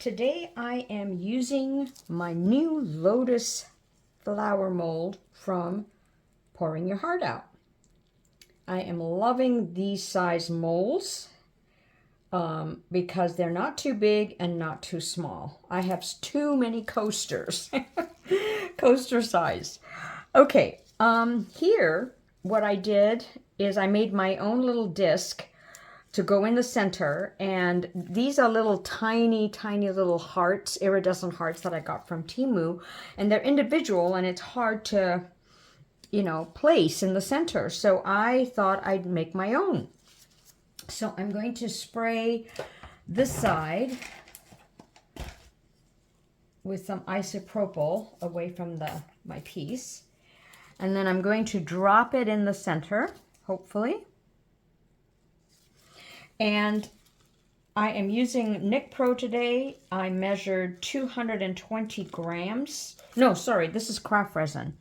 Today I am using my new Lotus flower mold from Pouring Your Heart Out. I am loving these size molds because they're not too big and not too small. I have too many coasters, coaster size. Okay, here what I did is I made my own little disc to go in the center, and these are little tiny little hearts, iridescent hearts that I got from Temu, and they're individual and it's hard to, you know, place in the center. So I thought I'd make my own. So I'm going to spray this side with some isopropyl away from my piece, and then I'm going to drop it in the center, hopefully. And I am using Nick Pro today. I measured 220 grams. No, sorry, this is craft resin.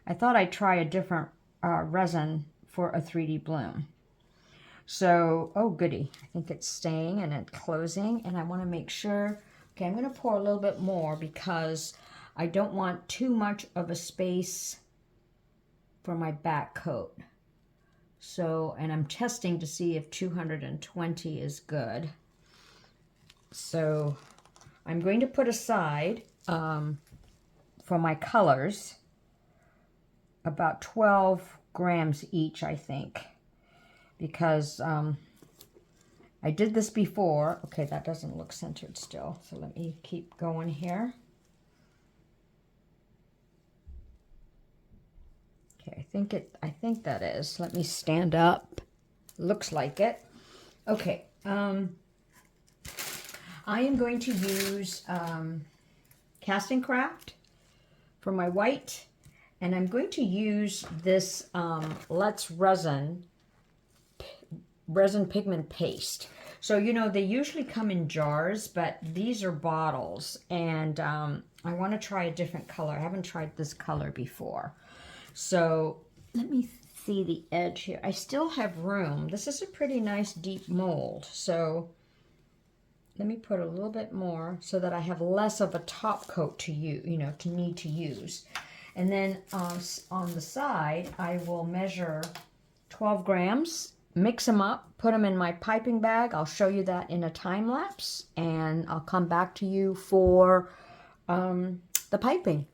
I thought I'd try a different resin for a 3D bloom. So, oh goody, I think it's staying and it's closing, and I want to make sure. Okay, I'm going to pour a little bit more because I don't want too much of a space for my back coat. So, and I'm testing to see if 220 is good. So I'm going to put aside for my colors about 12 grams each, I think, because I did this before. Okay, that doesn't look centered still, so let me keep going here. Okay, I think that is. Let me stand up. Looks like it. Okay. I am going to use Castincraft for my white, and I'm going to use this Let's Resin Pigment Paste. So, you know, they usually come in jars, but these are bottles, and I want to try a different color. I haven't tried this color before. So let me see the edge here. I still have room. This is a pretty nice deep mold. So let me put a little bit more so that I have less of a top coat to use, to need to use. And then on the side, I will measure 12 grams, mix them up, put them in my piping bag. I'll show you that in a time lapse, and I'll come back to you for the piping.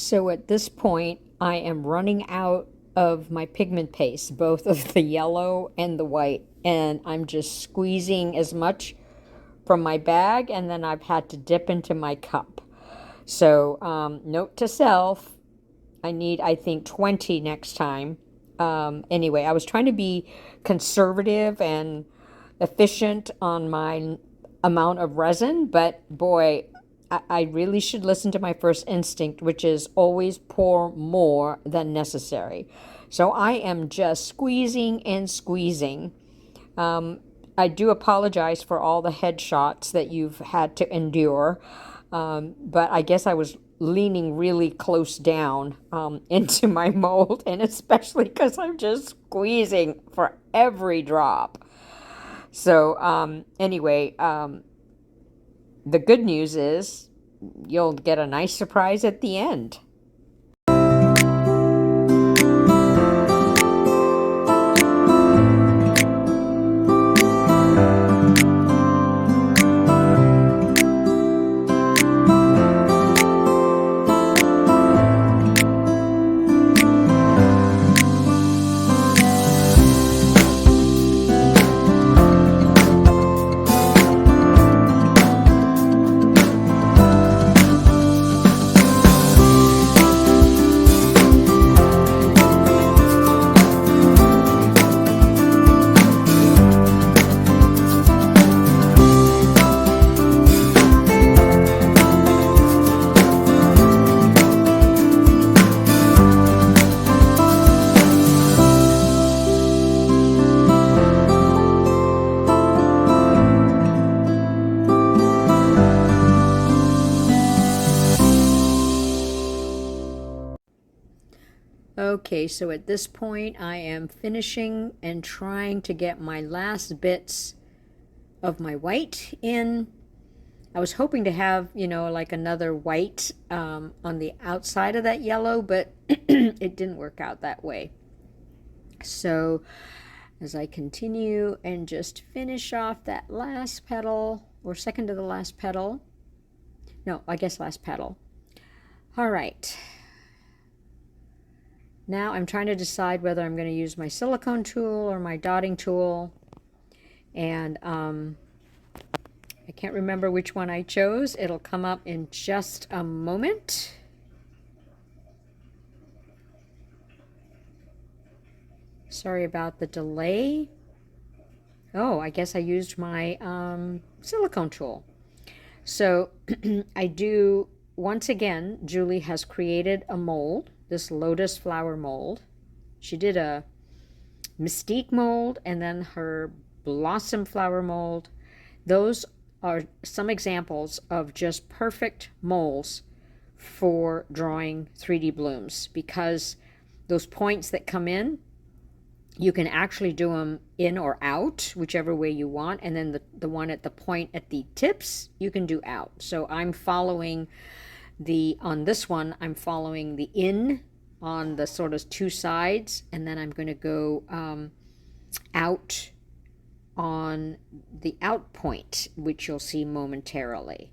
So at this point, I am running out of my pigment paste, both of the yellow and the white, and I'm just squeezing as much from my bag, and then I've had to dip into my cup. So note to self, I need, I think, 20 next time. Anyway, I was trying to be conservative and efficient on my amount of resin, but boy, I really should listen to my first instinct, which is always pour more than necessary. So I am just squeezing and squeezing. I do apologize for all the headshots that you've had to endure, but I guess I was leaning really close down into my mold, and especially because I'm just squeezing for every drop. So anyway, the good news is you'll get a nice surprise at the end. Okay, so at this point I am finishing and trying to get my last bits of my white in. I was hoping to have, you know, like another white on the outside of that yellow, but it didn't work out that way. So as I continue and just finish off that last petal, or second to the last petal, no, I guess last petal. All right. Now I'm trying to decide whether I'm going to use my silicone tool or my dotting tool. And I can't remember which one I chose. It'll come up in just a moment. Sorry about the delay. Oh, I guess I used my silicone tool. So I do, once again, Julie has created a mold. This lotus flower mold. She did a mystique mold and then her blossom flower mold. Those are some examples of just perfect molds for drawing 3D blooms, because those points that come in, you can actually do them in or out, whichever way you want, and then the one at the point at the tips you can do out. So I'm following on this one, I'm following the in on the sort of two sides, and then I'm going to go out on the out point, which you'll see momentarily.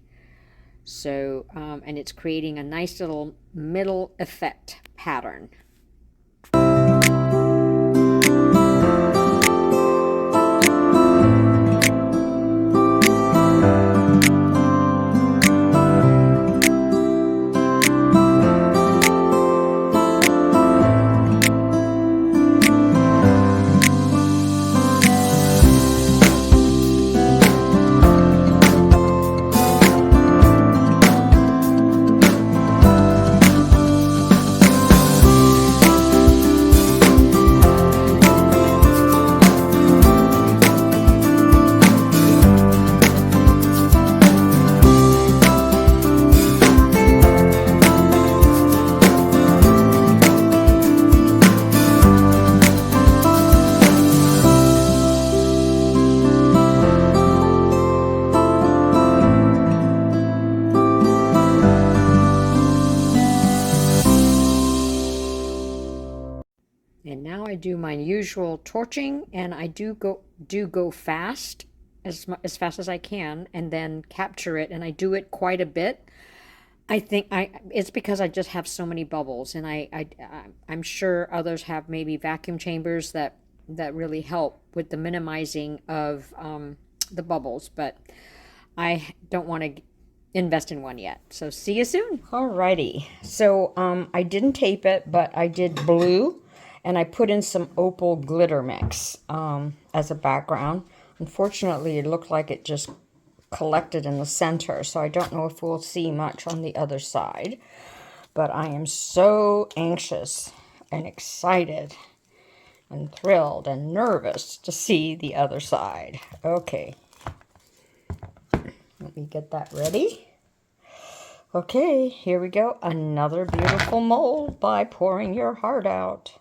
So, and it's creating a nice little middle effect pattern. And now I do my usual torching, and I do go fast, as fast as I can, and then capture it, and I do it quite a bit. I think it's because I just have so many bubbles, and I'm sure others have maybe vacuum chambers that really help with the minimizing of the bubbles, but I don't want to invest in one yet. So see you soon. Alrighty. So I didn't tape it, but I did blue, and I put in some Opal Glitter mix as a background. Unfortunately, it looked like it just collected in the center, so I don't know if we'll see much on the other side. But I am so anxious and excited and thrilled and nervous to see the other side. Okay. Let me get that ready. Okay, here we go. Another beautiful mold by pouring your heart out.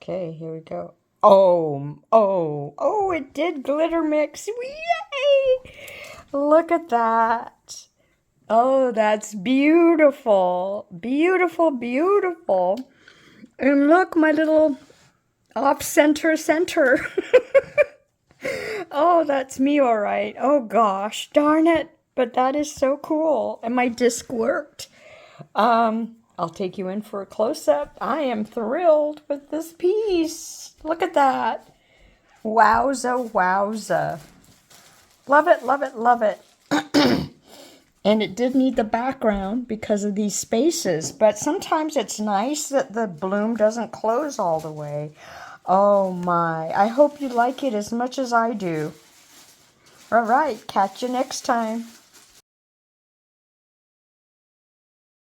Okay, here we go. Oh, it did glitter mix. Yay! Look at that. Oh, that's beautiful. Beautiful, beautiful. And look, my little off-center center. Oh, that's me, all right. Oh, gosh, darn it. But that is so cool. And my disc worked. I'll take you in for a close-up. I am thrilled with this piece. Look at that. Wowza, wowza. Love it, love it, love it. And it did need the background because of these spaces, but sometimes it's nice that the bloom doesn't close all the way. Oh my, I hope you like it as much as I do. All right, catch you next time.